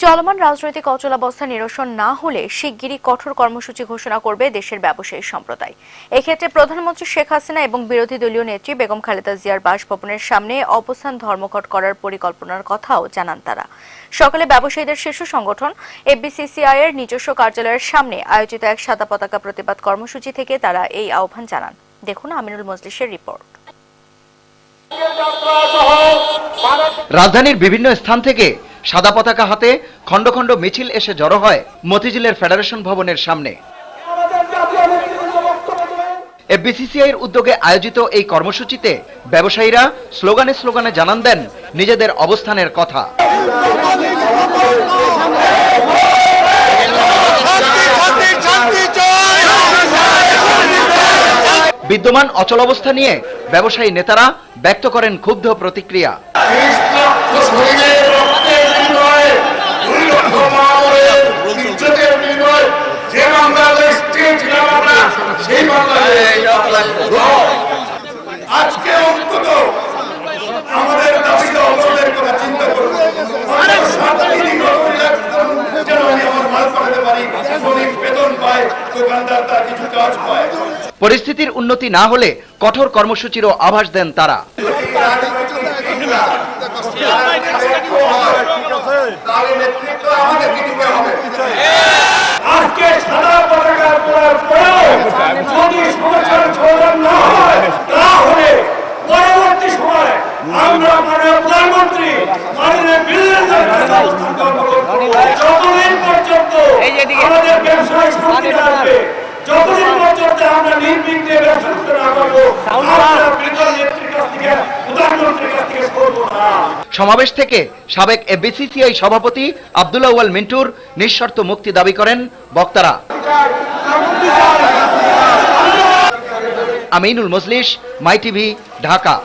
চলমান রাজনৈতিক অচলাবস্থা নিরসন না হলে শিগগিরই কঠোর কর্মসূচি ঘোষণা করবে দেশের ব্যবসায়ী সম্প্রদায়। এক্ষেত্রে প্রধানমন্ত্রী শেখ হাসিনা এবং বিরোধী দলীয় নেত্রী বেগম খালেদা জিয়ার বাসভবনের সামনে অবস্থান ধর্মঘট করার পরিকল্পনার কথাও জানান তারা। সকালে ব্যবসায়ীদের শীর্ষ সংগঠন এফবিসিসিআই এর নিজস্ব কার্যালয়ের সামনে আয়োজিত এক সাদা পতাকা প্রতিবাদ কর্মসূচি থেকে তারা এই আহ্বান জানান। দেখুন আমিনুল মজলিসের রিপোর্ট। রাজধানীর বিভিন্ন স্থান থেকে সাদা পতাকা হাতে খণ্ড খণ্ড মিছিল এসে জড়ো হয় মতিঝিলের ফেডারেশন ভবনের সামনে। এফবিসিসিআই এর উদ্যোগে আয়োজিত এই কর্মসূচিতে ব্যবসায়ীরা স্লোগানে স্লোগানে জানান দেন নিজেদের অবস্থানের কথা। বিদ্যমান অচলাবস্থা নিয়ে ব্যবসায়ী নেতারা ব্যক্ত করেন ক্ষুব্ধ প্রতিক্রিয়া। আজকে অন্তত আমাদের দাবিটা অবরোধের কথা চিন্তা করুন। পরিস্থিতির উন্নতি না হলে কঠোর কর্মসূচিরও আভাস দেন তারা। আজকে সাদা পতাকা পরার পরেও যদি সমস্যার সমাধান না হয় তাহলে পরবর্তী সময় আমরা মাননীয় প্রধানমন্ত্রী মাননীয় যতদিন পর্যন্ত আমাদের ব্যবসায় শান্তি থাকবে, যতদিন পর্যন্ত আমরা নির্বিঘ্নে ব্যবসা করতে না পারবো, আমরা বিরোধী নেত্রীর কাছ থেকে প্রধানমন্ত্রীর কাছ থেকে করবো না। সমাবেশ থেকে সাবেক এফবিসিসিআই সভাপতি আব্দুল আউয়াল মিন্টুর নিঃশর্ত মুক্তি দাবি করেন বক্তারা। আমিনুল মজলিস, মাই টিভি, ঢাকা।